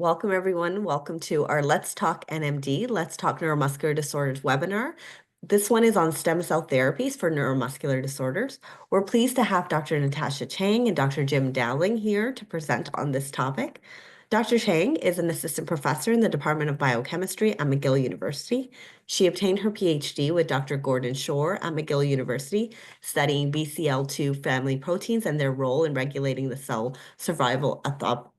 Welcome, everyone. Welcome to our Let's Talk NMD, Let's Talk Neuromuscular Disorders webinar. This one is on stem cell therapies for neuromuscular disorders. We're pleased to have Dr. Natasha Chang and Dr. Jim Dowling here to present on this topic. Dr. Chang is an assistant professor in the Department of Biochemistry at McGill University. She obtained her PhD with Dr. Gordon Shore at McGill University, studying BCL2 family proteins and their role in regulating the cell survival autophagy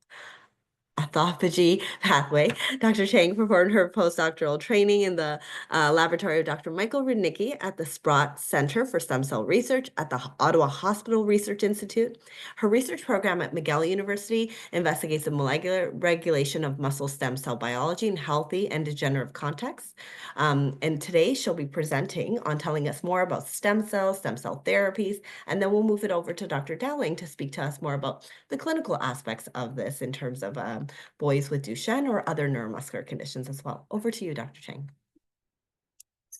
pathway. Dr. Chang performed her postdoctoral training in the laboratory of Dr. Michael Rudnicki at the Sprott Center for Stem Cell Research at the Ottawa Hospital Research Institute. Her research program at McGill University investigates the molecular regulation of muscle stem cell biology in healthy and degenerative contexts. And today she'll be presenting on telling us more about stem cell therapies, and then we'll move it over to Dr. Dowling to speak to us more about the clinical aspects of this in terms of boys with Duchenne or other neuromuscular conditions as well. Over to you, Dr. Chang.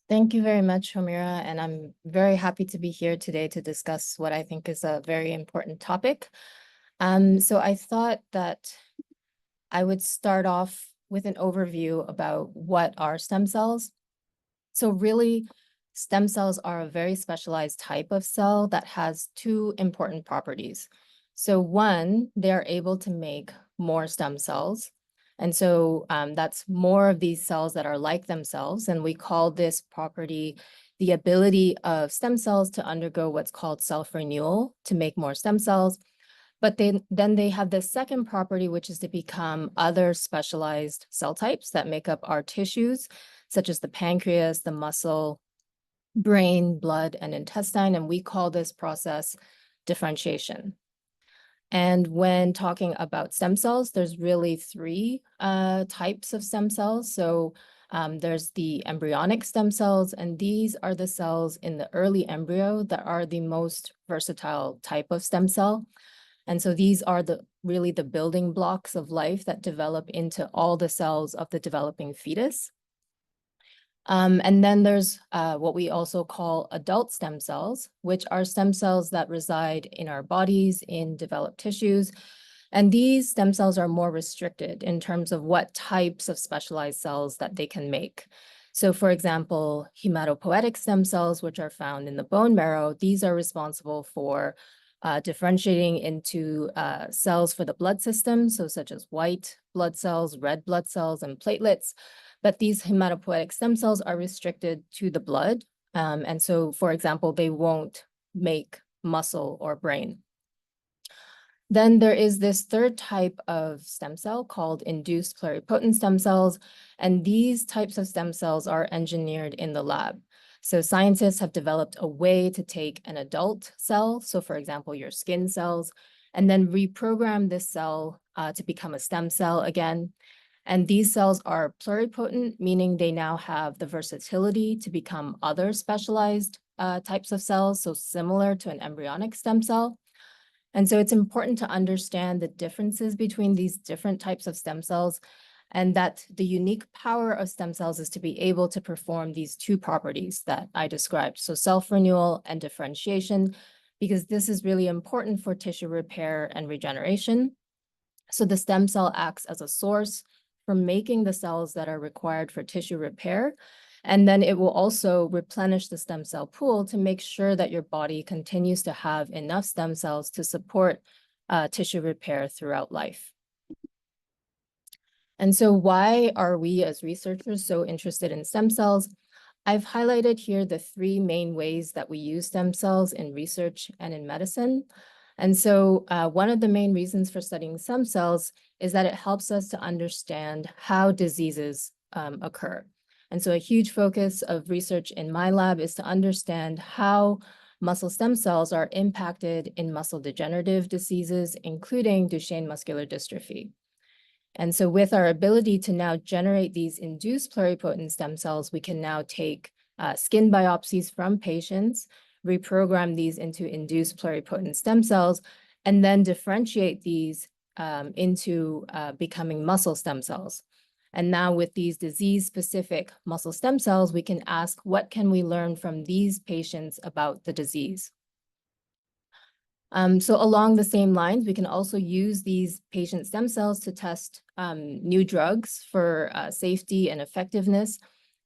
Thank you very much, Homira, and I'm very happy to be here today to discuss what I think is a very important topic. So I thought that I would start off with an overview about what are stem cells. So really, stem cells are a very specialized type of cell that has two important properties. So one, they're able to make more stem cells. And so that's more of these cells that are like themselves. And we call this property the ability of stem cells to undergo what's called self-renewal to make more stem cells. But then they have the second property, which is to become other specialized cell types that make up our tissues, such as the pancreas, the muscle, brain, blood, and intestine. And we call this process differentiation. And when talking about stem cells, there's really three types of stem cells. So there's the embryonic stem cells, and these are the cells in the early embryo that are the most versatile type of stem cell. And so these are really the building blocks of life that develop into all the cells of the developing fetus. And then there's what we also call adult stem cells, which are stem cells that reside in our bodies, in developed tissues. And these stem cells are more restricted in terms of what types of specialized cells that they can make. So for example, hematopoietic stem cells, which are found in the bone marrow, these are responsible for differentiating into cells for the blood system, so such as white blood cells, red blood cells, and platelets. But these hematopoietic stem cells are restricted to the blood. And so, for example, they won't make muscle or brain. Then there is this third type of stem cell called induced pluripotent stem cells. And these types of stem cells are engineered in the lab. So scientists have developed a way to take an adult cell, so for example, your skin cells, and then reprogram this cell to become a stem cell again. And these cells are pluripotent, meaning they now have the versatility to become other specialized types of cells, so similar to an embryonic stem cell. And so it's important to understand the differences between these different types of stem cells, and that the unique power of stem cells is to be able to perform these two properties that I described, so self-renewal and differentiation, because this is really important for tissue repair and regeneration. So the stem cell acts as a source for making the cells that are required for tissue repair. And then it will also replenish the stem cell pool to make sure that your body continues to have enough stem cells to support tissue repair throughout life. And so why are we as researchers so interested in stem cells? I've highlighted here the three main ways that we use stem cells in research and in medicine. And so one of the main reasons for studying stem cells is that it helps us to understand how diseases occur. And so a huge focus of research in my lab is to understand how muscle stem cells are impacted in muscle degenerative diseases, including Duchenne muscular dystrophy. And so with our ability to now generate these induced pluripotent stem cells, we can now take skin biopsies from patients, reprogram these into induced pluripotent stem cells, and then differentiate these into becoming muscle stem cells. And now with these disease-specific muscle stem cells, we can ask, what can we learn from these patients about the disease? So along the same lines, we can also use these patient stem cells to test new drugs for safety and effectiveness.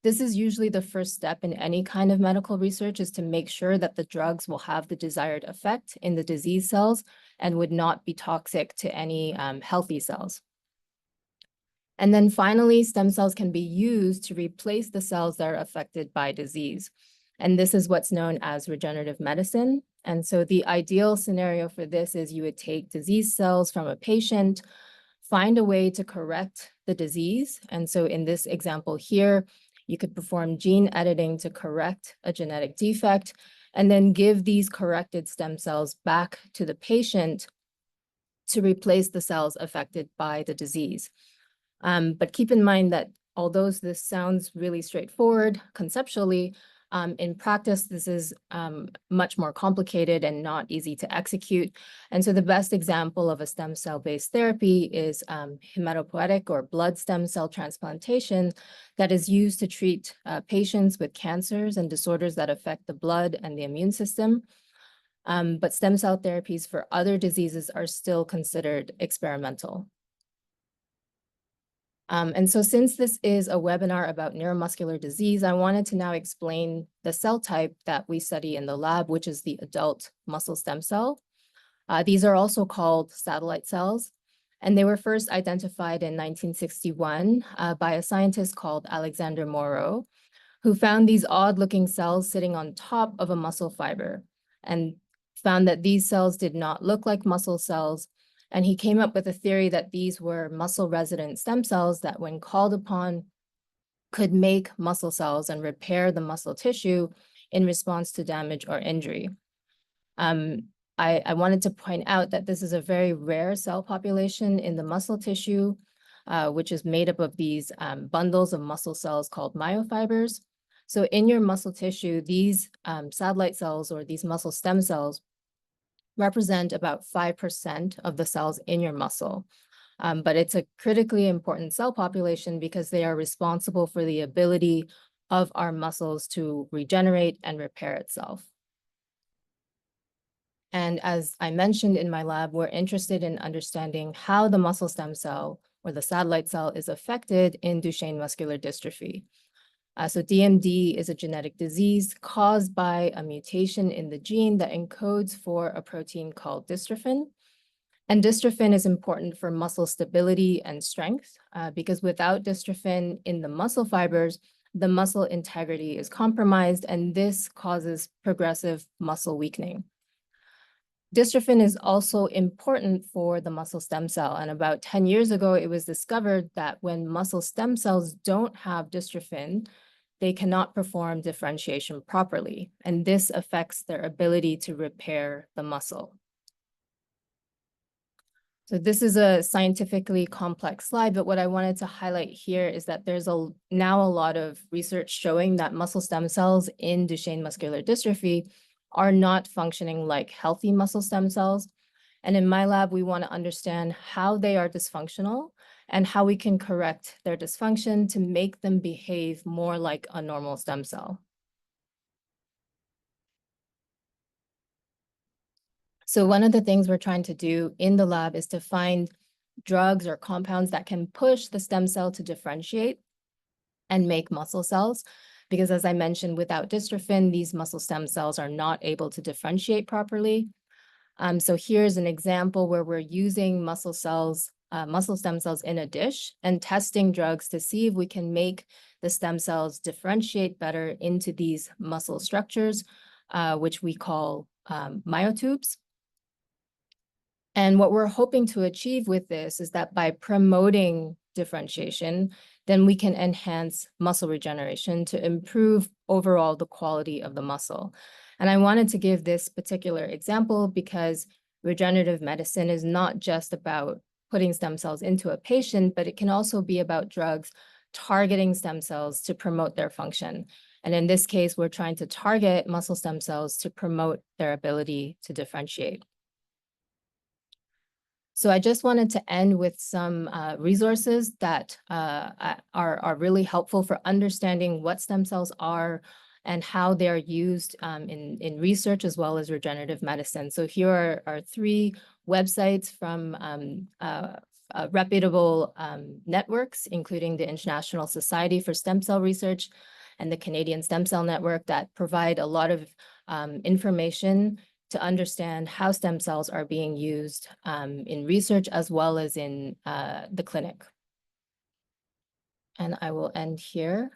This is usually the first step in any kind of medical research, is to make sure that the drugs will have the desired effect in the disease cells and would not be toxic to any healthy cells. And then finally, stem cells can be used to replace the cells that are affected by disease. And this is what's known as regenerative medicine. And so the ideal scenario for this is you would take disease cells from a patient, find a way to correct the disease. And so in this example here, you could perform gene editing to correct a genetic defect, and then give these corrected stem cells back to the patient to replace the cells affected by the disease. But keep in mind that although this sounds really straightforward conceptually, in practice, this is much more complicated and not easy to execute. And so the best example of a stem cell-based therapy is hematopoietic or blood stem cell transplantation that is used to treat patients with cancers and disorders that affect the blood and the immune system. But stem cell therapies for other diseases are still considered experimental. And so since this is a webinar about neuromuscular disease, I wanted to now explain the cell type that we study in the lab, which is the adult muscle stem cell. These are also called satellite cells, and they were first identified in 1961 by a scientist called Alexander Moreau, who found these odd-looking cells sitting on top of a muscle fiber, and found that these cells did not look like muscle cells. And he came up with a theory that these were muscle-resident stem cells that, when called upon, could make muscle cells and repair the muscle tissue in response to damage or injury. I wanted to point out that this is a very rare cell population in the muscle tissue, which is made up of these bundles of muscle cells called myofibers. So in your muscle tissue, these satellite cells, or these muscle stem cells, represent about 5% of the cells in your muscle. But it's a critically important cell population because they are responsible for the ability of our muscles to regenerate and repair itself. And as I mentioned in my lab, we're interested in understanding how the muscle stem cell, or the satellite cell, is affected in Duchenne muscular dystrophy. So DMD is a genetic disease caused by a mutation in the gene that encodes for a protein called dystrophin. And dystrophin is important for muscle stability and strength because without dystrophin in the muscle fibers, the muscle integrity is compromised, and this causes progressive muscle weakening. Dystrophin is also important for the muscle stem cell, and about 10 years ago, it was discovered that when muscle stem cells don't have dystrophin, they cannot perform differentiation properly, and this affects their ability to repair the muscle. So this is a scientifically complex slide, but what I wanted to highlight here is that there's now a lot of research showing that muscle stem cells in Duchenne muscular dystrophy are not functioning like healthy muscle stem cells. And in my lab, we want to understand how they are dysfunctional and how we can correct their dysfunction to make them behave more like a normal stem cell. So one of the things we're trying to do in the lab is to find drugs or compounds that can push the stem cell to differentiate and make muscle cells. Because as I mentioned, without dystrophin, these muscle stem cells are not able to differentiate properly. So here's an example where we're using muscle stem cells in a dish and testing drugs to see if we can make the stem cells differentiate better into these muscle structures, which we call myotubes. And what we're hoping to achieve with this is that by promoting differentiation, then we can enhance muscle regeneration to improve overall the quality of the muscle. And I wanted to give this particular example because regenerative medicine is not just about putting stem cells into a patient, but it can also be about drugs targeting stem cells to promote their function. And in this case, we're trying to target muscle stem cells to promote their ability to differentiate. So I just wanted to end with some resources that are really helpful for understanding what stem cells are and how they're used in research as well as regenerative medicine. So here are three websites from reputable networks, including the International Society for Stem Cell Research and the Canadian Stem Cell Network, that provide a lot of information to understand how stem cells are being used in research as well as in the clinic. And I will end here.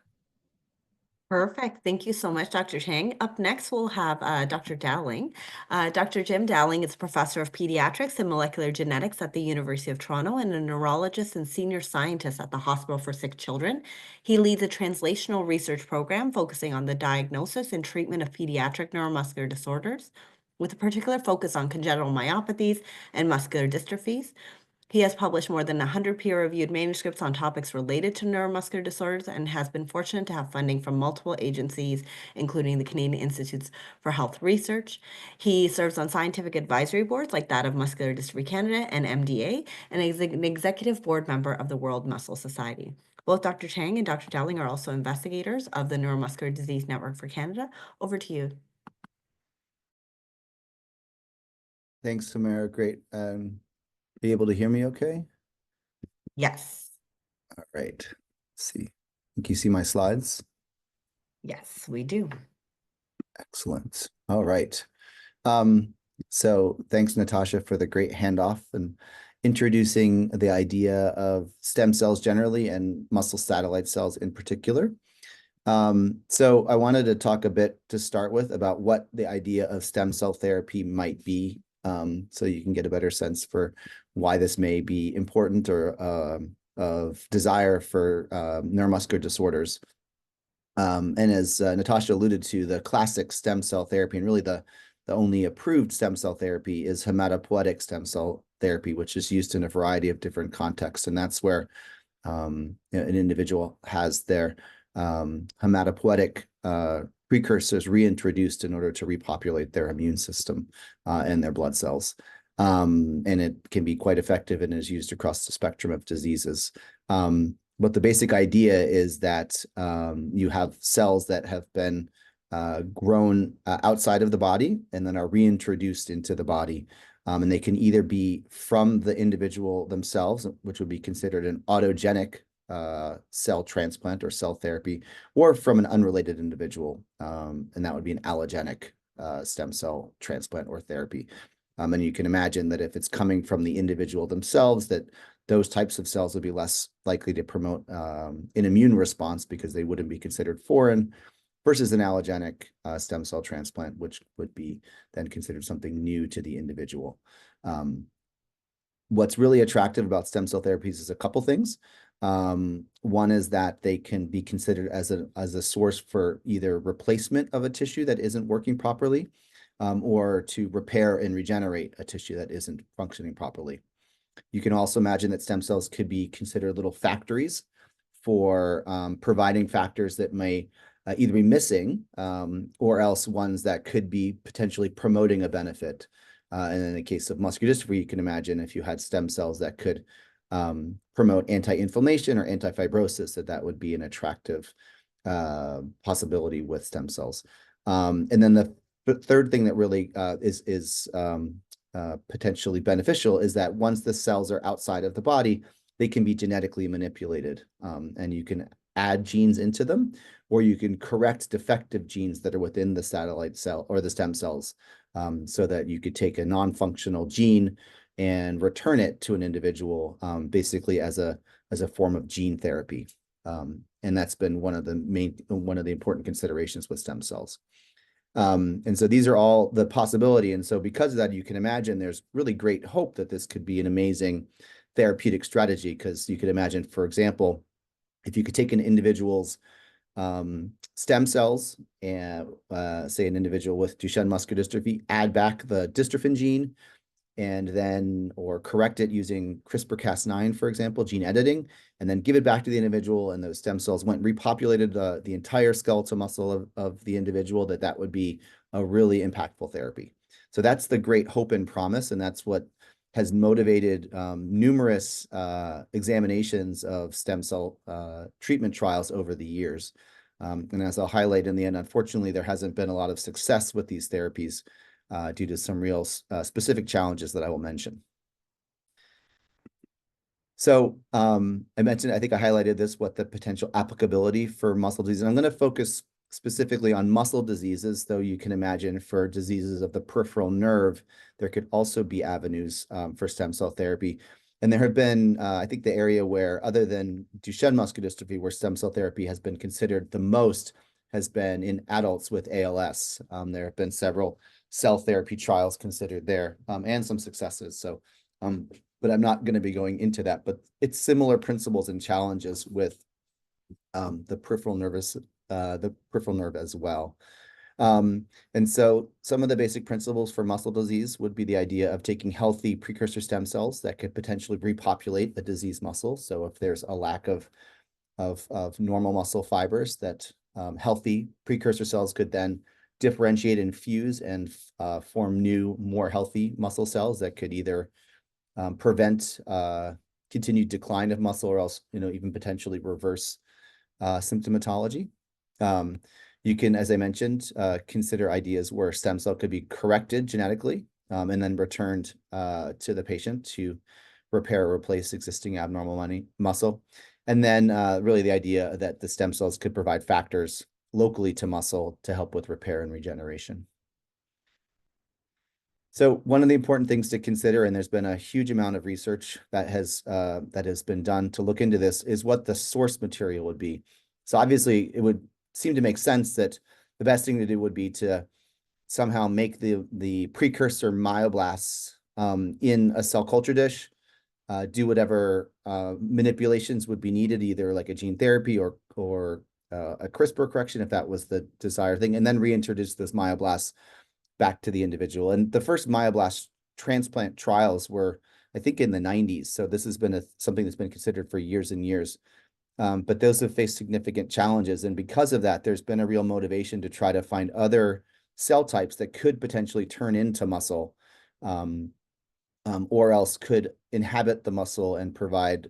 Perfect. Thank you so much, Dr. Chang. Up next, we'll have Dr. Dowling. Dr. Jim Dowling is a professor of pediatrics and molecular genetics at the University of Toronto and a neurologist and senior scientist at the Hospital for Sick Children. He leads a translational research program focusing on the diagnosis and treatment of pediatric neuromuscular disorders, with a particular focus on congenital myopathies and muscular dystrophies. He has published more than 100 peer-reviewed manuscripts on topics related to neuromuscular disorders and has been fortunate to have funding from multiple agencies, including the Canadian Institutes for Health Research. He serves on scientific advisory boards like that of Muscular Dystrophy Canada and MDA, and is an executive board member of the World Muscle Society. Both Dr. Chang and Dr. Dowling are also investigators of the Neuromuscular Disease Network for Canada. Over to you. Thanks, Samara. Great. Be able to hear me okay? Yes. All right. Let's see. Can you see my slides? Yes, we do. Excellent. All right. So thanks, Natasha, for the great handoff and introducing the idea of stem cells generally and muscle satellite cells in particular. So I wanted to talk a bit to start with about what the idea of stem cell therapy might be, so you can get a better sense for why this may be important or of desire for neuromuscular disorders. And as Natasha alluded to, the classic stem cell therapy, and really the only approved stem cell therapy, is hematopoietic stem cell therapy, which is used in a variety of different contexts. And that's where an individual has their hematopoietic precursors reintroduced in order to repopulate their immune system and their blood cells. And it can be quite effective and is used across the spectrum of diseases. But the basic idea is that you have cells that have been grown outside of the body and then are reintroduced into the body. And they can either be from the individual themselves, which would be considered an autogenic cell transplant or cell therapy, or from an unrelated individual, and that would be an allogenic stem cell transplant or therapy. And you can imagine that if it's coming from the individual themselves, that those types of cells would be less likely to promote an immune response because they wouldn't be considered foreign, versus an allogenic stem cell transplant, which would be then considered something new to the individual. What's really attractive about stem cell therapies is a couple things. One is that they can be considered as a source for either replacement of a tissue that isn't working properly, or to repair and regenerate a tissue that isn't functioning properly. You can also imagine that stem cells could be considered little factories for providing factors that may either be missing or else ones that could be potentially promoting a benefit. And in the case of muscular dystrophy, you can imagine if you had stem cells that could promote anti-inflammation or anti-fibrosis, that would be an attractive possibility with stem cells. And then the third thing that really is potentially beneficial is that once the cells are outside of the body, they can be genetically manipulated, and you can add genes into them, or you can correct defective genes that are within the satellite cell or the stem cells, so that you could take a non-functional gene and return it to an individual, basically as a form of gene therapy. And that's been one of the important considerations with stem cells. And so these are all the possibility. And so because of that, you can imagine there's really great hope that this could be an amazing therapeutic strategy, because you could imagine, for example, if you could take an individual's stem cells and say an individual with Duchenne muscular dystrophy, add back the dystrophin gene, and then or correct it using CRISPR-Cas9, for example, gene editing, and then give it back to the individual, and those stem cells went and repopulated the entire skeletal muscle of the individual, that would be a really impactful therapy. So that's the great hope and promise, and that's what has motivated numerous examinations of stem cell treatment trials over the years. And as I'll highlight in the end, unfortunately, there hasn't been a lot of success with these therapies due to some real specific challenges that I will mention. So I mentioned, I think I highlighted this, what the potential applicability for muscle disease. And I'm going to focus specifically on muscle diseases, though you can imagine for diseases of the peripheral nerve, there could also be avenues for stem cell therapy. And there have been, I think the area where, other than Duchenne muscular dystrophy, where stem cell therapy has been considered the most has been in adults with ALS. There have been several cell therapy trials considered there and some successes. So but I'm not going to be going into that. But it's similar principles and challenges with the peripheral nerve as well. And so some of the basic principles for muscle disease would be the idea of taking healthy precursor stem cells that could potentially repopulate a diseased muscle. So if there's a lack of normal muscle fibers, that healthy precursor cells could then differentiate and fuse and form new, more healthy muscle cells that could either prevent continued decline of muscle, or else, even potentially reverse symptomatology. You can, as I mentioned, consider ideas where stem cell could be corrected genetically and then returned to the patient to repair or replace existing abnormal muscle. And then really the idea that the stem cells could provide factors locally to muscle to help with repair and regeneration. So one of the important things to consider, and there's been a huge amount of research that has been done to look into this, is what the source material would be. So obviously, it would seem to make sense that the best thing to do would be to somehow make the precursor myoblasts in a cell culture dish, do whatever manipulations would be needed, either like a gene therapy or a CRISPR correction, if that was the desired thing, and then reintroduce those myoblasts back to the individual. And the first myoblast transplant trials were, I think, in the 90s. So this has been something that's been considered for years and years. But those have faced significant challenges. And because of that, there's been a real motivation to try to find other cell types that could potentially turn into muscle or else could inhabit the muscle and provide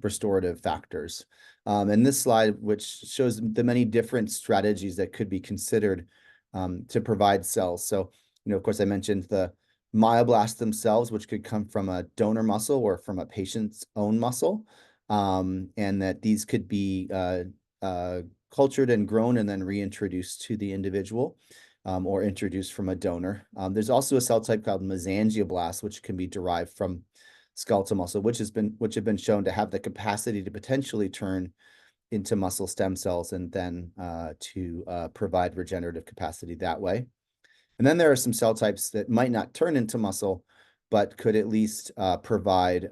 restorative factors. And this slide, which shows the many different strategies that could be considered to provide cells. So, of course, I mentioned the myoblasts themselves, which could come from a donor muscle or from a patient's own muscle, and that these could be cultured and grown and then reintroduced to the individual or introduced from a donor. There's also a cell type called mesangioblasts, which can be derived from skeletal muscle, which have been shown to have the capacity to potentially turn into muscle stem cells and then to provide regenerative capacity that way. And then there are some cell types that might not turn into muscle, but could at least provide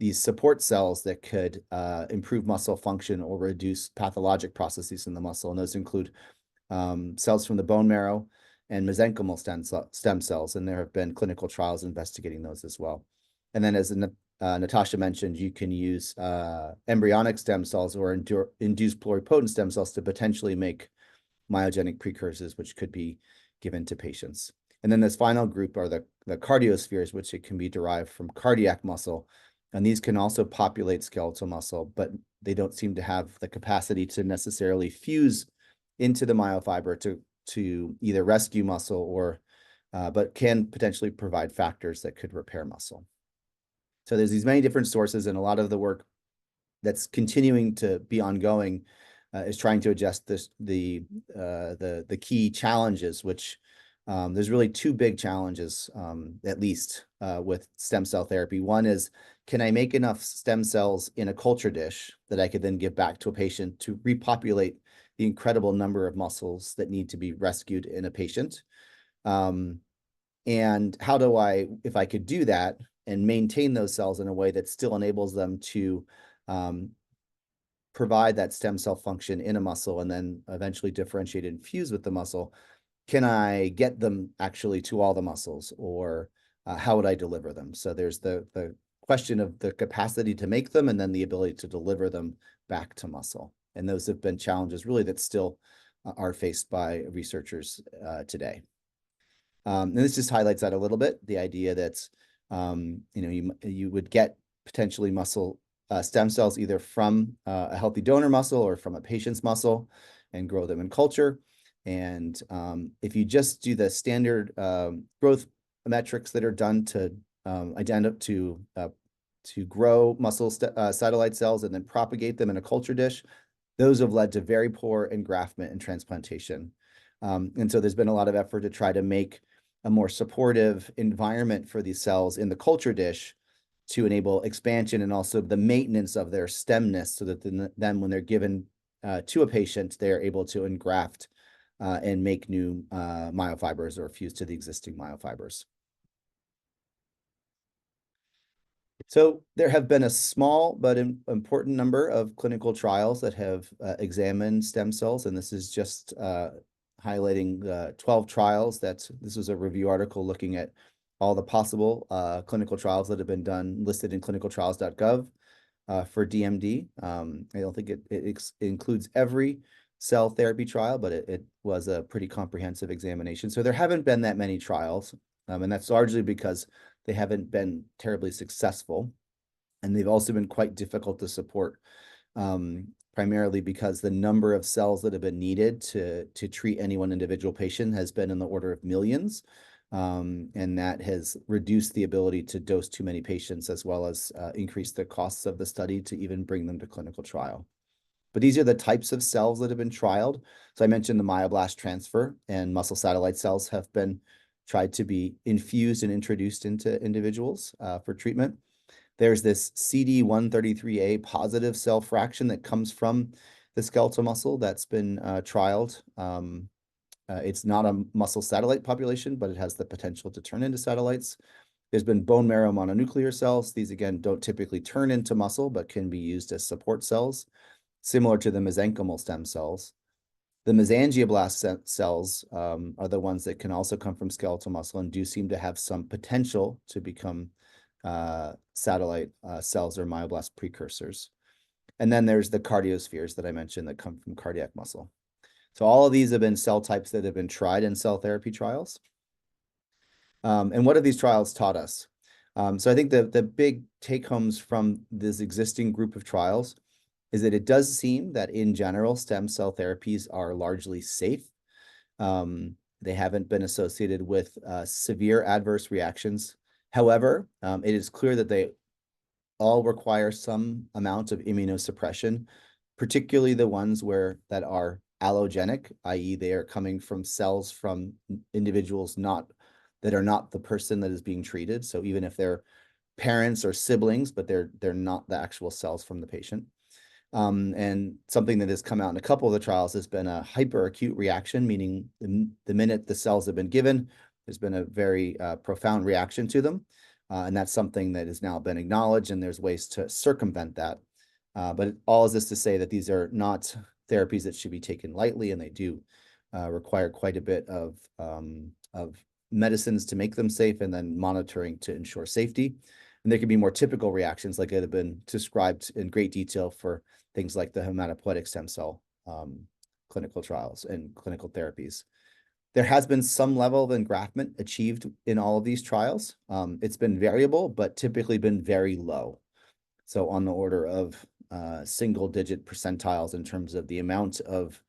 these support cells that could improve muscle function or reduce pathologic processes in the muscle. And those include cells from the bone marrow and mesenchymal stem cells. And there have been clinical trials investigating those as well. And then, as Natasha mentioned, you can use embryonic stem cells or induced pluripotent stem cells to potentially make myogenic precursors, which could be given to patients. And then this final group are the cardiospheres, which it can be derived from cardiac muscle. And these can also populate skeletal muscle, but they don't seem to have the capacity to necessarily fuse into the myofiber to either rescue muscle or, but can potentially provide factors that could repair muscle. So there's these many different sources, and a lot of the work that's continuing to be ongoing is trying to adjust the key challenges, which there's really two big challenges, at least with stem cell therapy. One is, can I make enough stem cells in a culture dish that I could then give back to a patient to repopulate the incredible number of muscles that need to be rescued in a patient? And how do I, if I could do that and maintain those cells in a way that still enables them to provide that stem cell function in a muscle and then eventually differentiate and fuse with the muscle, can I get them actually to all the muscles, or how would I deliver them? So there's the question of the capacity to make them and then the ability to deliver them back to muscle. And those have been challenges really that still are faced by researchers today. And this just highlights that a little bit, the idea that you would get potentially muscle stem cells either from a healthy donor muscle or from a patient's muscle. and grow them in culture. And if you just do the standard growth metrics that are done to identify to grow muscle satellite cells and then propagate them in a culture dish, those have led to very poor engraftment and transplantation. And so there's been a lot of effort to try to make a more supportive environment for these cells in the culture dish to enable expansion and also the maintenance of their stemness, so that then when they're given to a patient, they are able to engraft and make new myofibers or fuse to the existing myofibers. So there have been a small but important number of clinical trials that have examined stem cells, and this is just highlighting 12 trials. This was a review article looking at all the possible clinical trials that have been done, listed in clinicaltrials.gov for DMD. I don't think it includes every cell therapy trial, but it was a pretty comprehensive examination. So there haven't been that many trials, and that's largely because they haven't been terribly successful, and they've also been quite difficult to support, primarily because the number of cells that have been needed to treat any one individual patient has been in the order of millions, and that has reduced the ability to dose too many patients, as well as increase the costs of the study to even bring them to clinical trial. But these are the types of cells that have been trialed. So I mentioned the myoblast transfer, and muscle satellite cells have been tried to be infused and introduced into individuals for treatment. There's this CD133A positive cell fraction that comes from the skeletal muscle that's been trialed. It's not a muscle satellite population, but it has the potential to turn into satellites. There's been bone marrow mononuclear cells. These, again, don't typically turn into muscle, but can be used as support cells, similar to the mesenchymal stem cells. The mesangioblast cells are the ones that can also come from skeletal muscle and do seem to have some potential to become satellite cells or myoblast precursors. And then there's the cardiospheres that I mentioned that come from cardiac muscle. So all of these have been cell types that have been tried in cell therapy trials. And what have these trials taught us? So I think the big take-homes from this existing group of trials is that it does seem that in general, stem cell therapies are largely safe. They haven't been associated with severe adverse reactions. However, it is clear that they all require some amount of immunosuppression, particularly the ones that are allogenic, i.e. they are coming from cells from individuals that are not the person that is being treated. So even if they're parents or siblings, but they're not the actual cells from the patient. And something that has come out in a couple of the trials has been a hyperacute reaction, meaning the minute the cells have been given, there's been a very profound reaction to them. And that's something that has now been acknowledged, and there's ways to circumvent that. But all is this to say that these are not therapies that should be taken lightly, and they do require quite a bit of medicines to make them safe, and then monitoring to ensure safety. And there can be more typical reactions, like it have been described in great detail for things like the hematopoietic stem cell clinical trials and clinical therapies. There has been some level of engraftment achieved in all of these trials. It's been variable, but typically been very low. So on the order of single-digit percentiles in terms of the amount of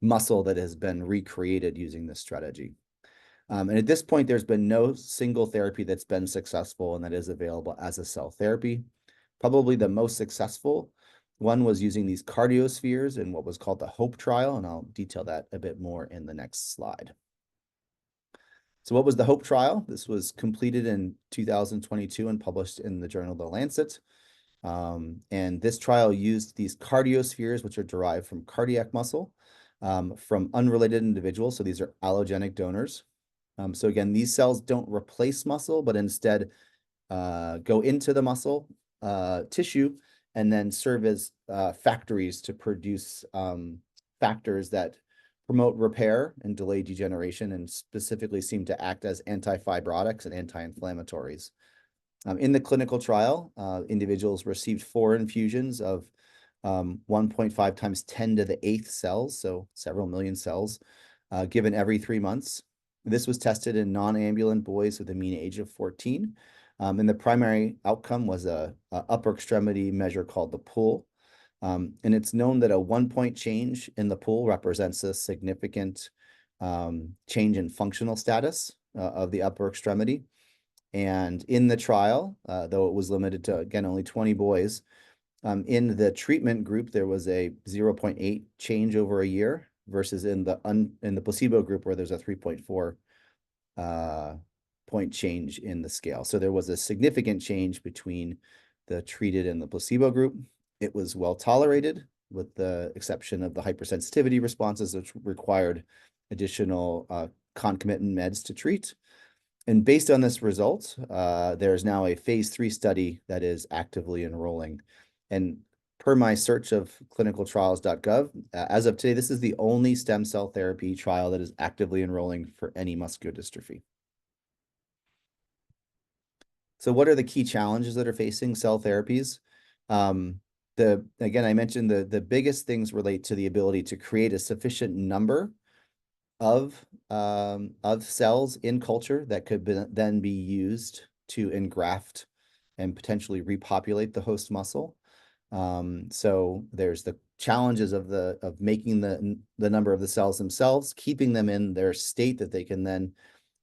muscle that has been recreated using this strategy. And at this point, there's been no single therapy that's been successful and that is available as a cell therapy. Probably the most successful one was using these cardiospheres in what was called the HOPE trial, and I'll detail that a bit more in the next slide. So what was the HOPE trial? This was completed in 2022 and published in the journal The Lancet. And this trial used these cardiospheres, which are derived from cardiac muscle, from unrelated individuals. So these are allogenic donors. So again, these cells don't replace muscle, but instead go into the muscle tissue and then serve as factories to produce factors that promote repair and delay degeneration, and specifically seem to act as antifibrotics and anti-inflammatories. In the clinical trial, individuals received 4 infusions of 1.5 times 10 to the 8th cells, so several million cells, given every 3 months. This was tested in non-ambulant boys with a mean age of 14. And the primary outcome was a upper extremity measure called the PUL. And it's known that a 1-point change in the pool represents a significant change in functional status of the upper extremity. And in the trial, though it was limited to, again, only 20 boys, in the treatment group, there was a 0.8 change over a year versus in the placebo group where there's a 3.4 point change in the scale. So there was a significant change between the treated and the placebo group. It was well tolerated with the exception of the hypersensitivity responses, which required additional concomitant meds to treat. And based on this result, there is now a phase 3 study that is actively enrolling. And per my search of clinicaltrials.gov, as of today, this is the only stem cell therapy trial that is actively enrolling for any muscular dystrophy. So what are the key challenges that are facing cell therapies? Again, I mentioned the biggest things relate to the ability to create a sufficient number of cells in culture that could then be used to engraft and potentially repopulate the host muscle. So there's the challenges of making the number of the cells themselves, keeping them in their state that they can then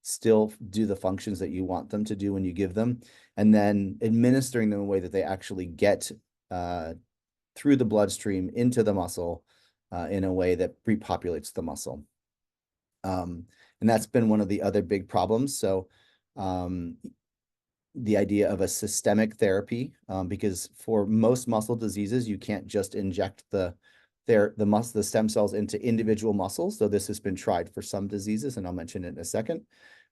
still do the functions that you want them to do when you give them, and then administering them in a way that they actually get through the bloodstream into the muscle in a way that repopulates the muscle. And that's been one of the other big problems. So the idea of a systemic therapy, because for most muscle diseases, you can't just inject the stem cells into individual muscles. So this has been tried for some diseases, and I'll mention it in a second.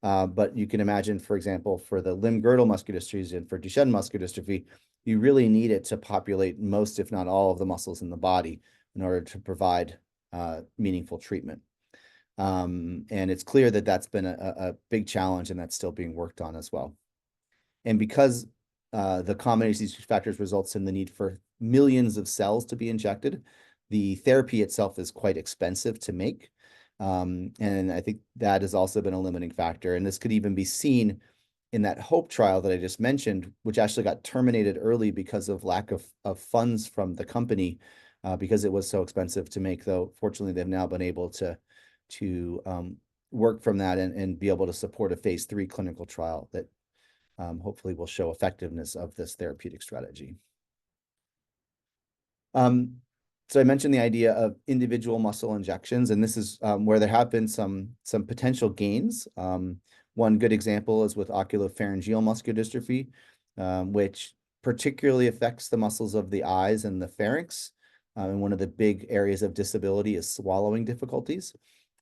But you can imagine, for example, for the limb-girdle muscular dystrophy and for Duchenne muscular dystrophy, you really need it to populate most, if not all, of the muscles in the body in order to provide meaningful treatment. And it's clear that that's been a big challenge, and that's still being worked on as well. And because the combination of these factors results in the need for millions of cells to be injected, the therapy itself is quite expensive to make. And I think that has also been a limiting factor. And this could even be seen in that HOPE trial that I just mentioned, which actually got terminated early because of lack of funds from the company, because it was so expensive to make, though fortunately they've now been able to work from that and be able to support a phase 3 clinical trial that hopefully will show effectiveness of this therapeutic strategy. So I mentioned the idea of individual muscle injections, and this is where there have been some potential gains. One good example is with oculopharyngeal muscular dystrophy, which particularly affects the muscles of the eyes and the pharynx. And one of the big areas of disability is swallowing difficulties.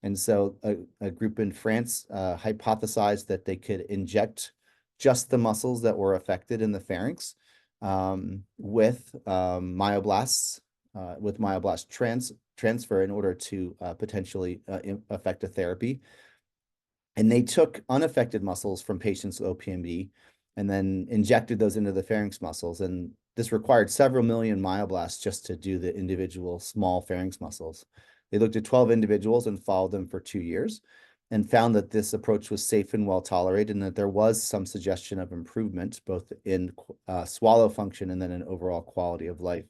And so a group in France hypothesized that they could inject just the muscles that were affected in the pharynx with myoblasts, with myoblast transfer in order to potentially affect a therapy. And they took unaffected muscles from patients with OPMD and then injected those into the pharynx muscles. And this required several million myoblasts just to do the individual small pharynx muscles. They looked at 12 individuals and followed them for 2 years and found that this approach was safe and well tolerated, and that there was some suggestion of improvement, both in swallow function and then in overall quality of life.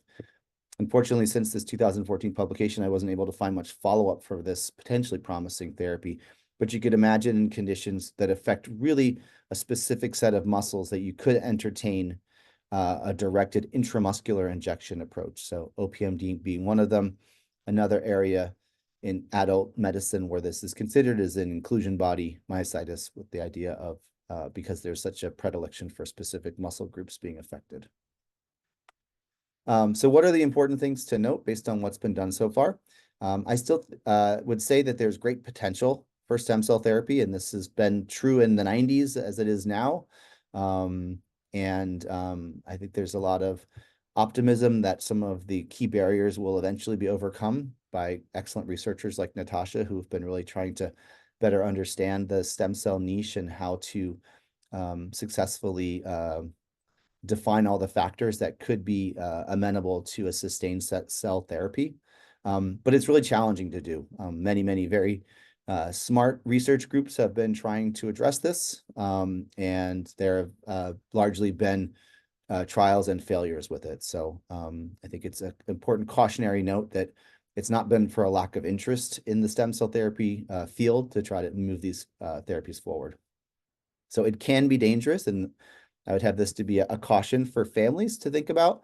Unfortunately, since this 2014 publication, I wasn't able to find much follow-up for this potentially promising therapy, but you could imagine in conditions that affect really a specific set of muscles that you could entertain a directed intramuscular injection approach. So OPMD being one of them. Another area in adult medicine where this is considered is an inclusion body myositis, with the idea of because there's such a predilection for specific muscle groups being affected. So what are the important things to note based on what's been done so far? I still would say that there's great potential for stem cell therapy, and this has been true in the 90s as it is now. I think there's a lot of optimism that some of the key barriers will eventually be overcome by excellent researchers like Natasha, who've been really trying to better understand the stem cell niche and how to successfully define all the factors that could be amenable to a sustained cell therapy. But it's really challenging to do. Many very smart research groups have been trying to address this, and there have largely been trials and failures with it. So I think it's an important cautionary note that it's not been for a lack of interest in the stem cell therapy field to try to move these therapies forward. So it can be dangerous, and I would have this to be a caution for families to think about.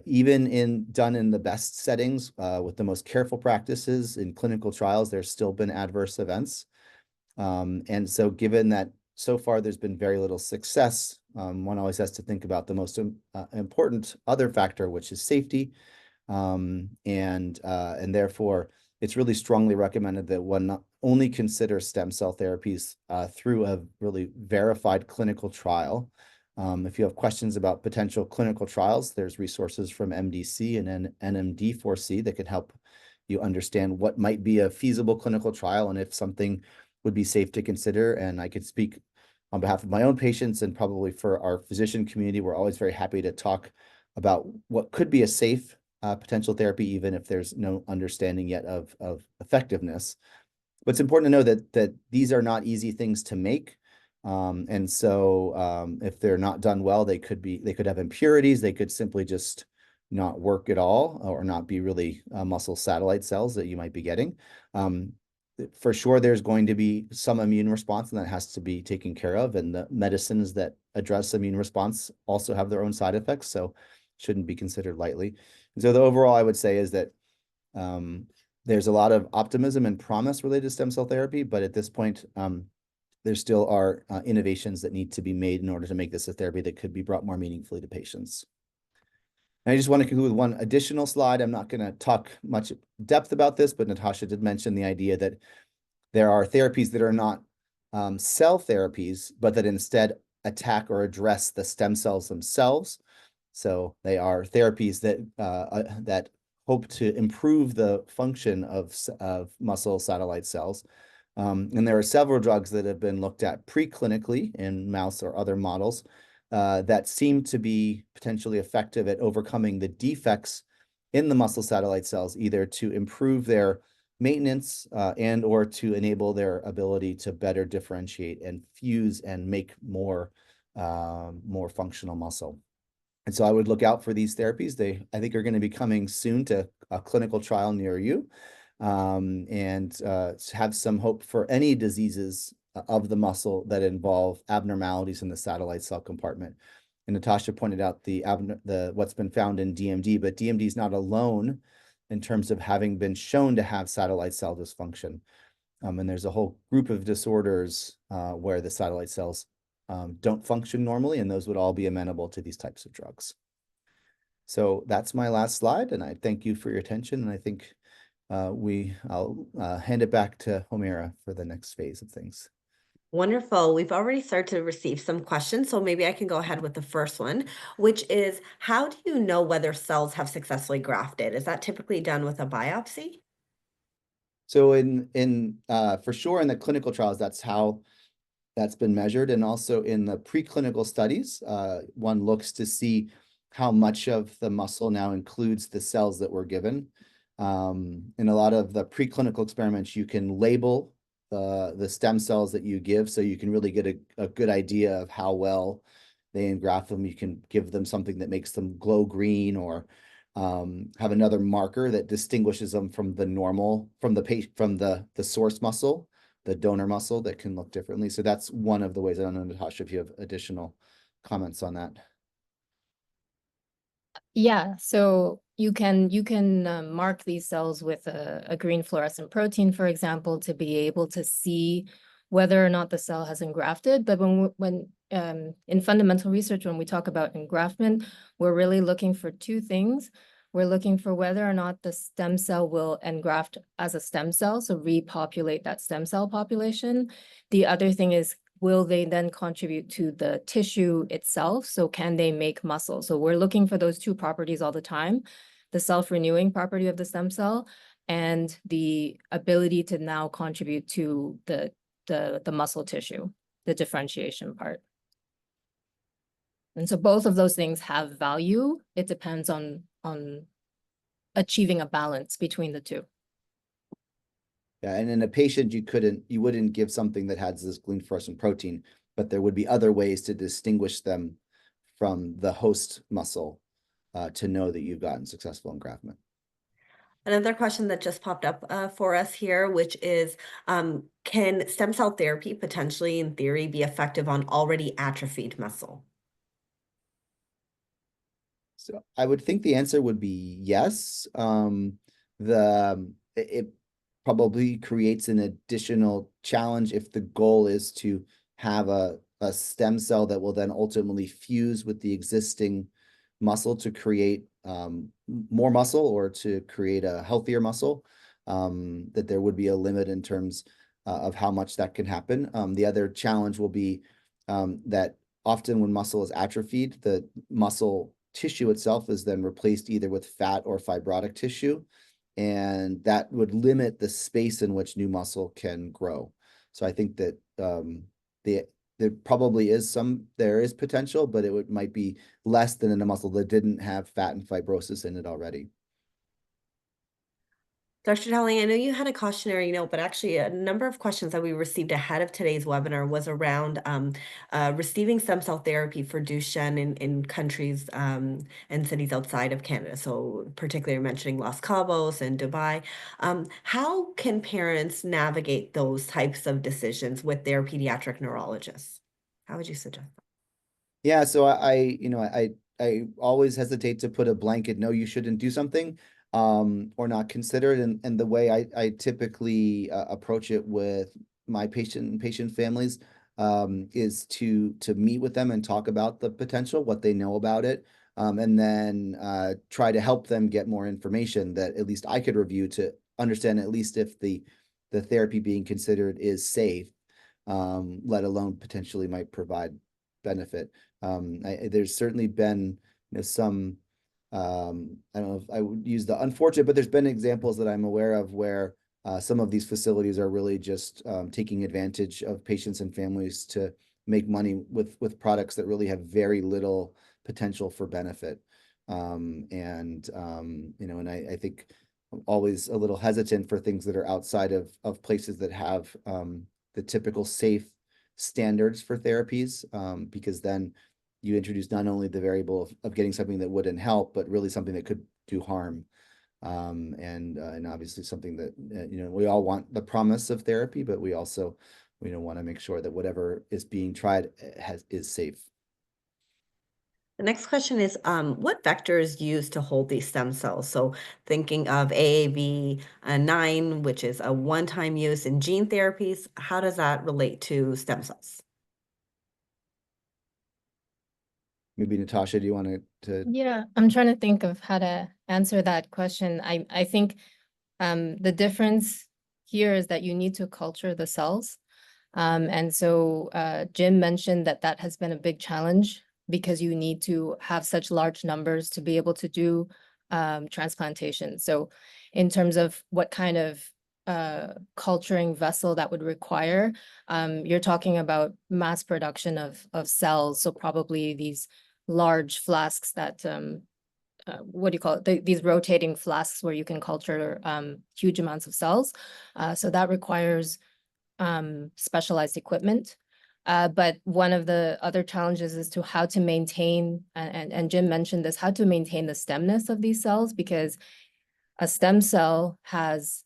Even done in the best settings with the most careful practices in clinical trials, there's still been adverse events. And so given that so far there's been very little success, one always has to think about the most important other factor, which is safety. And therefore, it's really strongly recommended that one not only consider stem cell therapies through a really verified clinical trial. If you have questions about potential clinical trials, there's resources from MDC and NMD4C that can help you understand what might be a feasible clinical trial and if something would be safe to consider. And I could speak on behalf of my own patients and probably for our physician community. We're always very happy to talk about what could be a safe potential therapy, even if there's no understanding yet of effectiveness. But it's important to know that these are not easy things to make. And so if they're not done well, they could have impurities. They could simply just not work at all or not be really muscle satellite cells that you might be getting. For sure, there's going to be some immune response, and that has to be taken care of. And the medicines that address immune response also have their own side effects, so shouldn't be considered lightly. And so the overall, I would say, is that there's a lot of optimism and promise related to stem cell therapy, but at this point, there still are innovations that need to be made in order to make this a therapy that could be brought more meaningfully to patients. And I just want to conclude with one additional slide. I'm not going to talk much depth about this, but Natasha did mention the idea that there are therapies that are not cell therapies, but that instead attack or address the stem cells themselves. So they are therapies that hope to improve the function of muscle satellite cells. And there are several drugs that have been looked at preclinically in mouse or other models that seem to be potentially effective at overcoming the defects in the muscle satellite cells, either to improve their maintenance and or to enable their ability to better differentiate and fuse and make more functional muscle. And so I would look out for these therapies. I think, are going to be coming soon to a clinical trial near you, and have some hope for any diseases of the muscle that involve abnormalities in the satellite cell compartment. And Natasha pointed out what's been found in DMD, but DMD is not alone in terms of having been shown to have satellite cell dysfunction. And there's a whole group of disorders where the satellite cells don't function normally, and those would all be amenable to these types of drugs. So that's my last slide, and I thank you for your attention. And I think I'll hand it back to Homera for the next phase of things. Wonderful. We've already started to receive some questions, so maybe I can go ahead with the first one, which is, how do you know whether cells have successfully grafted? Is that typically done with a biopsy? So for sure in the clinical trials, that's how that's been measured. And also in the preclinical studies, one looks to see how much of the muscle now includes the cells that were given. In a lot of the preclinical experiments, you can label the stem cells that you give, so you can really get a good idea of how well they engraft them. You can give them something that makes them glow green, or have another marker that distinguishes them from the source muscle, the donor muscle, that can look differently. So that's one of the ways. I don't know, Natasha, if you have additional comments on that. Yeah, so you can mark these cells with a green fluorescent protein, for example, to be able to see whether or not the cell has engrafted. But when in fundamental research, when we talk about engraftment, we're really looking for two things. We're looking for whether or not the stem cell will engraft as a stem cell, so repopulate that stem cell population. The other thing is, will they then contribute to the tissue itself? So can they make muscle? So we're looking for those two properties all the time, the self-renewing property of the stem cell and the ability to now contribute to the muscle tissue, the differentiation part. And so both of those things have value. It depends on achieving a balance between the two. Yeah, and in a patient, you wouldn't give something that has this green fluorescent protein, but there would be other ways to distinguish them from the host muscle to know that you've gotten successful engraftment. Another question that just popped up for us here, which is, can stem cell therapy potentially, in theory, be effective on already atrophied muscle? So I would think the answer would be yes. It probably creates an additional challenge if the goal is to have a stem cell that will then ultimately fuse with the existing muscle to create more muscle or to create a healthier muscle, that there would be a limit in terms of how much that can happen. The other challenge will be that often when muscle is atrophied, the muscle tissue itself is then replaced either with fat or fibrotic tissue, and that would limit the space in which new muscle can grow. So I think that there probably is there is potential, but it might be less than in a muscle that didn't have fat and fibrosis in it already. Dr. Telling, I know you had a cautionary note, but actually a number of questions that we received ahead of today's webinar was around receiving stem cell therapy for Duchenne in countries and cities outside of Canada. So particularly mentioning Los Cabos and Dubai. How can parents navigate those types of decisions with their pediatric neurologists? How would you suggest that? Yeah, so I always hesitate to put a blanket, no, you shouldn't do something, or not consider it. And the way I typically approach it with my patient families is to meet with them and talk about the potential, what they know about it, and then try to help them get more information that at least I could review to understand at least if the therapy being considered is safe, let alone potentially might provide benefit. There's certainly been some, I don't know if I would use the unfortunate, but there's been examples that I'm aware of where some of these facilities are really just taking advantage of patients and families to make money with products that really have very little potential for benefit. And I think I'm always a little hesitant for things that are outside of places that have the typical safe standards for therapies, because then you introduce not only the variable of getting something that wouldn't help, but really something that could do harm. And obviously something that, we all want the promise of therapy, but we also, want to make sure that whatever is being tried is safe. The next question is, what vector is used to hold these stem cells? So thinking of AAV9, which is a one-time use in gene therapies, how does that relate to stem cells? Maybe Natasha, do you want to? Yeah, I'm trying to think of how to answer that question. I think the difference here is that you need to culture the cells. And so Jim mentioned that has been a big challenge because you need to have such large numbers to be able to do transplantation. So in terms of what kind of culturing vessel that would require, you're talking about mass production of cells. So probably these large flasks that, what do you call it? These rotating flasks where you can culture huge amounts of cells. So that requires specialized equipment. But one of the other challenges is to how to maintain, and Jim mentioned this, how to maintain the stemness of these cells, because a stem cell has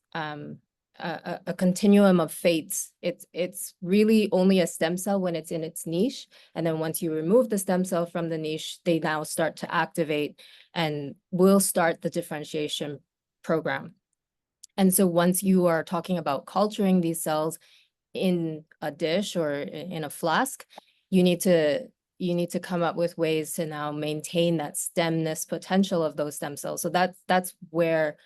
a continuum of fates. It's really only a stem cell when it's in its niche. And then once you remove the stem cell from the niche, they now start to activate and will start the differentiation program. And so once you are talking about culturing these cells in a dish or in a flask, you need to come up with ways to now maintain that stemness potential of those stem cells. So that's where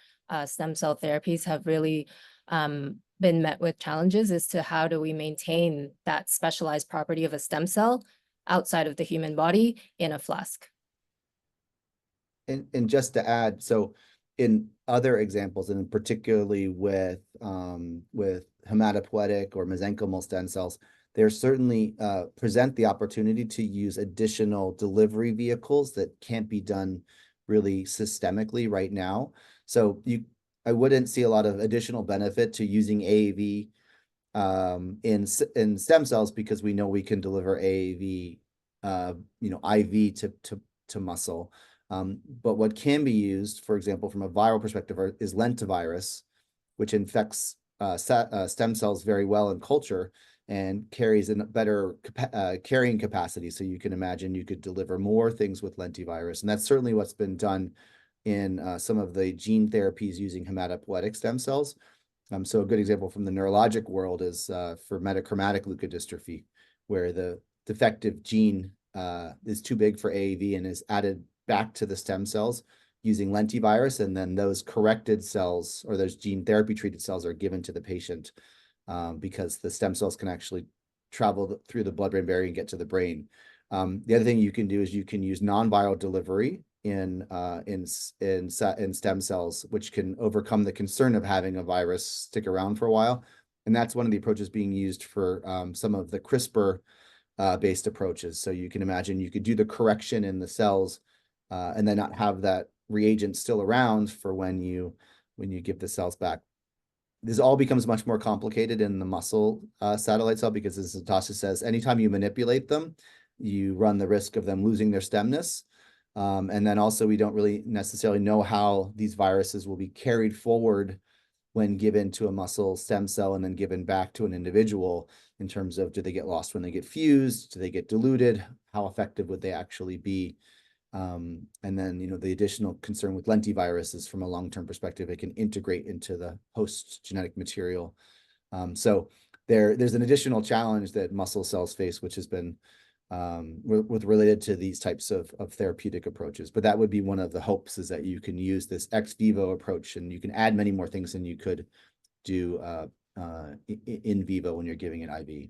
stem cell therapies have really been met with challenges, as to how do we maintain that specialized property of a stem cell outside of the human body in a flask. And just to add, so in other examples, and particularly with hematopoietic or mesenchymal stem cells, there certainly present the opportunity to use additional delivery vehicles that can't be done really systemically right now. So I wouldn't see a lot of additional benefit to using AAV in stem cells, because we know we can deliver AAV IV to muscle. But what can be used, for example, from a viral perspective, is lentivirus, which infects stem cells very well in culture and carries a better carrying capacity. So you can imagine you could deliver more things with lentivirus. And that's certainly what's been done in some of the gene therapies using hematopoietic stem cells. So a good example from the neurologic world is for metachromatic leukodystrophy, where the defective gene is too big for AAV and is added back to the stem cells using lentivirus, and then those corrected cells or those gene therapy treated cells are given to the patient because the stem cells can actually travel through the blood-brain barrier and get to the brain. The other thing you can do is you can use non-viral delivery in stem cells, which can overcome the concern of having a virus stick around for a while. And that's one of the approaches being used for some of the CRISPR based approaches. So you can imagine you could do the correction in the cells and then not have that reagent still around for when you give the cells back. This all becomes much more complicated in the muscle satellite cell because, as Natasha says, anytime you manipulate them, you run the risk of them losing their stemness. And then also we don't really necessarily know how these viruses will be carried forward when given to a muscle stem cell and then given back to an individual in terms of, do they get lost when they get fused? Do they get diluted? How effective would they actually be? And then, the additional concern with lentivirus is from a long-term perspective, it can integrate into the host genetic material. So there's an additional challenge that muscle cells face, which has been related to these types of therapeutic approaches. But that would be one of the hopes, is that you can use this ex vivo approach and you can add many more things than you could do in vivo when you're giving an IV.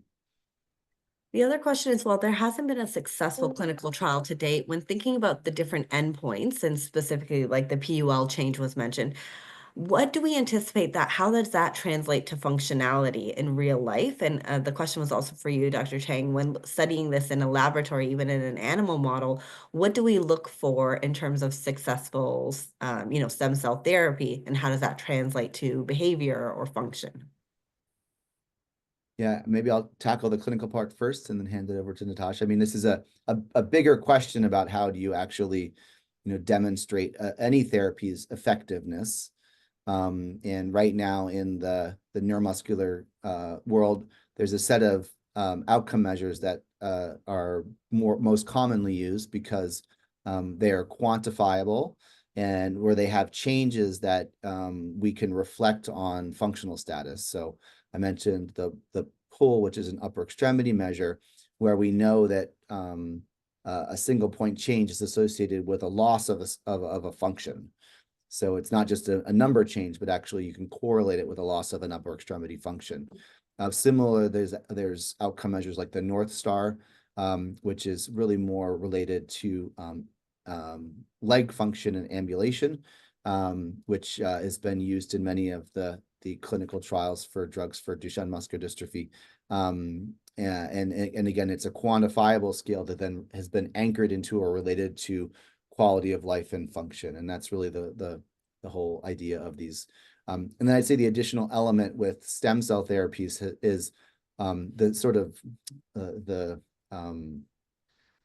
The other question is, well, there hasn't been a successful clinical trial to date. When thinking about the different endpoints, and specifically like the PUL change was mentioned, what do we anticipate how does that translate to functionality in real life? And the question was also for you, Dr. Chang, when studying this in a laboratory, even in an animal model, what do we look for in terms of successful, stem cell therapy, and how does that translate to behavior or function? Yeah, maybe I'll tackle the clinical part first and then hand it over to Natasha. I mean, this is a bigger question about how do you actually, demonstrate any therapy's effectiveness. And right now in the neuromuscular world, there's a set of outcome measures that are most commonly used because they are quantifiable and where they have changes that we can reflect on functional status. So I mentioned the PUL, which is an upper extremity measure, where we know that a single point change is associated with a loss of a function. So it's not just a number change, but actually you can correlate it with a loss of an upper extremity function. Similar, there's outcome measures like the North Star, which is really more related to leg function and ambulation, which has been used in many of the clinical trials for drugs for Duchenne muscular dystrophy. And again, it's a quantifiable scale that then has been anchored into or related to quality of life and function. And that's really the whole idea of these. And then I'd say the additional element with stem cell therapies is the sort of the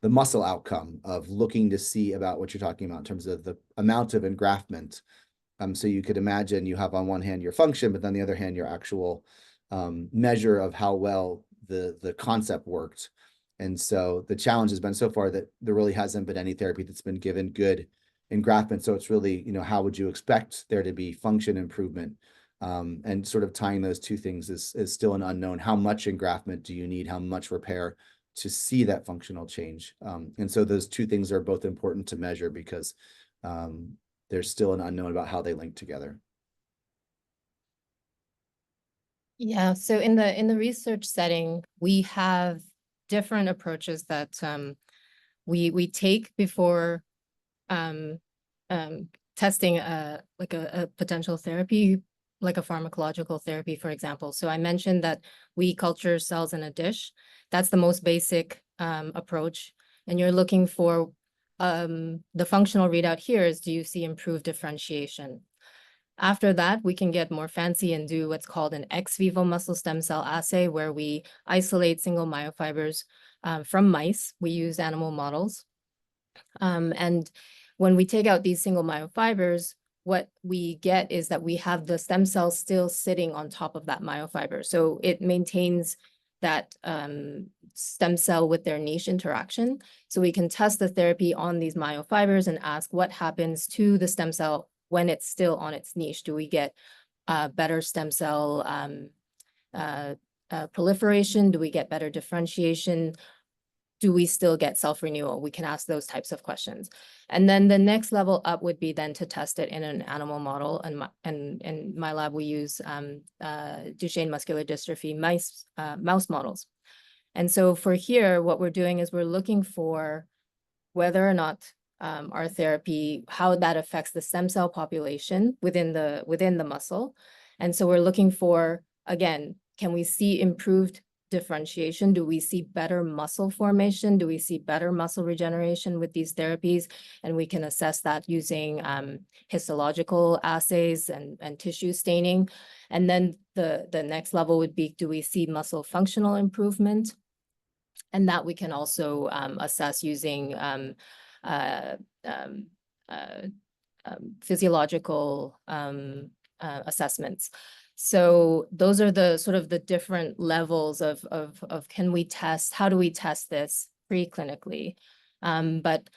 muscle outcome of looking to see about what you're talking about in terms of the amount of engraftment. So you could imagine you have on one hand your function, but on the other hand, your actual measure of how well the concept worked. And so the challenge has been so far that there really hasn't been any therapy that's been given good engraftment. So it's really, how would you expect there to be function improvement? And sort of tying those two things is still an unknown. How much engraftment do you need? How much repair to see that functional change? And so those two things are both important to measure because there's still an unknown about how they link together. Yeah, so in the research setting, we have different approaches that we take before testing a potential therapy, like a pharmacological therapy, for example. So I mentioned that we culture cells in a dish. That's the most basic approach. And you're looking for the functional readout here is, do you see improved differentiation? After that, we can get more fancy and do what's called an ex vivo muscle stem cell assay, where we isolate single myofibers from mice. We use animal models. And when we take out these single myofibers, what we get is that we have the stem cells still sitting on top of that myofiber. So it maintains that stem cell with their niche interaction. So we can test the therapy on these myofibers and ask what happens to the stem cell when it's still on its niche. Do we get better stem cell proliferation? Do we get better differentiation? Do we still get self-renewal? We can ask those types of questions. And then the next level up would be then to test it in an animal model. And in my lab, we use Duchenne muscular dystrophy mouse models. And so for here, what we're doing is we're looking for whether or not our therapy, how that affects the stem cell population within the muscle. And so we're looking for, again, can we see improved differentiation? Do we see better muscle formation? Do we see better muscle regeneration with these therapies? And we can assess that using histological assays and tissue staining. And then the next level would be, do we see muscle functional improvement? And that we can also assess using physiological assessments. So those are the sort of the different levels of can we test, how do we test this preclinically? But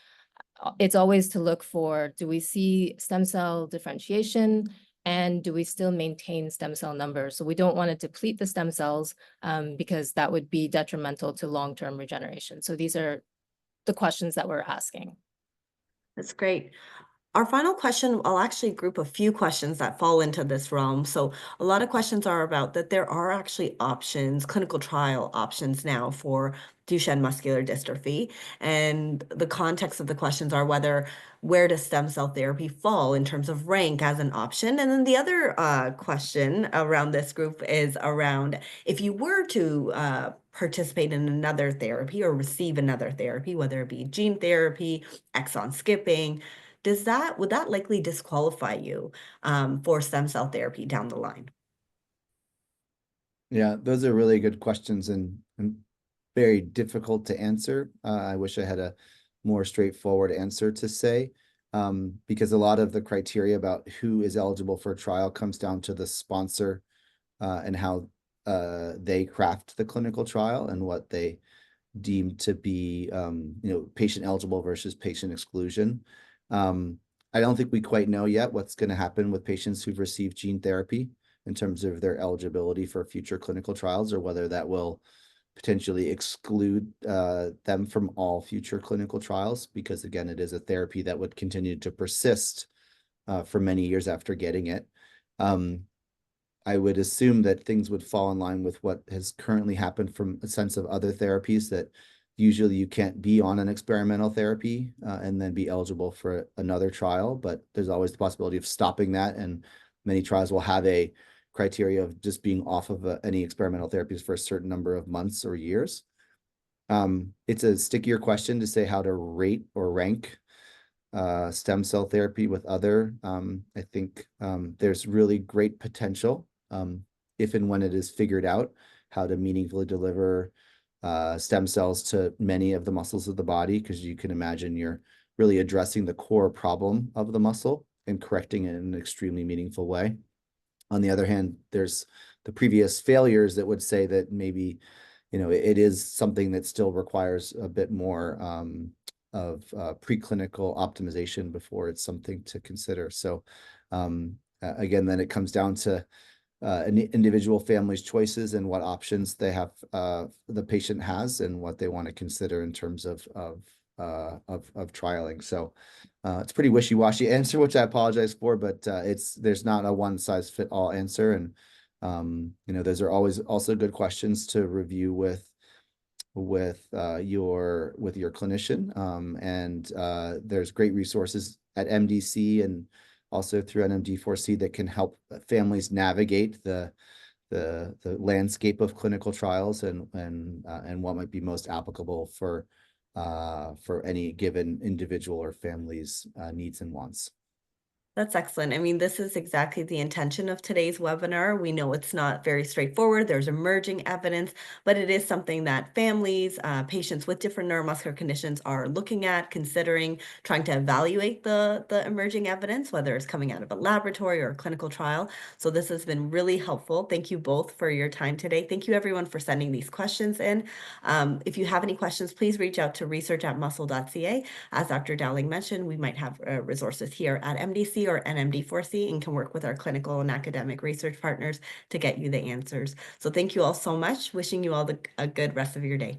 it's always to look for, do we see stem cell differentiation and do we still maintain stem cell numbers? So we don't want to deplete the stem cells because that would be detrimental to long-term regeneration. So these are the questions that we're asking. That's great. Our final question, I'll actually group a few questions that fall into this realm. So a lot of questions are about that there are actually options, clinical trial options now for Duchenne muscular dystrophy. And the context of the questions are where does stem cell therapy fall in terms of rank as an option? And then the other question around this group is around if you were to participate in another therapy or receive another therapy, whether it be gene therapy, exon skipping, would that likely disqualify you for stem cell therapy down the line? Yeah, those are really good questions and very difficult to answer. I wish I had a more straightforward answer to say, because a lot of the criteria about who is eligible for a trial comes down to the sponsor and how they craft the clinical trial and what they deem to be, patient eligible versus patient exclusion. I don't think we quite know yet what's going to happen with patients who've received gene therapy in terms of their eligibility for future clinical trials, or whether that will potentially exclude them from all future clinical trials, because again, it is a therapy that would continue to persist for many years after getting it. I would assume that things would fall in line with what has currently happened from a sense of other therapies, that usually you can't be on an experimental therapy and then be eligible for another trial, but there's always the possibility of stopping that. And many trials will have a criteria of just being off of any experimental therapies for a certain number of months or years. It's a stickier question to say how to rate or rank stem cell therapy with other. I think there's really great potential if and when it is figured out how to meaningfully deliver stem cells to many of the muscles of the body, because you can imagine you're really addressing the core problem of the muscle and correcting it in an extremely meaningful way. On the other hand, there's the previous failures that would say that maybe, it is something that still requires a bit more of preclinical optimization before it's something to consider. So again, then it comes down to an individual family's choices and what options they have, the patient has, and what they want to consider in terms of trialing. So it's a pretty wishy-washy answer, which I apologize for, but there's not a one-size-fit-all answer. And those are always also good questions to review with your clinician. And there's great resources at MDC and also through NMD4C that can help families navigate the landscape of clinical trials and what might be most applicable for any given individual or family's needs and wants. That's excellent. I mean, this is exactly the intention of today's webinar. We know it's not very straightforward. There's emerging evidence, but it is something that families, patients with different neuromuscular conditions are looking at, considering, trying to evaluate the emerging evidence, whether it's coming out of a laboratory or a clinical trial. So this has been really helpful. Thank you both for your time today. Thank you everyone for sending these questions in. If you have any questions, please reach out to research@muscle.ca. As Dr. Dowling mentioned, we might have resources here at MDC or NMD4C and can work with our clinical and academic research partners to get you the answers. So thank you all so much. Wishing you all a good rest of your day.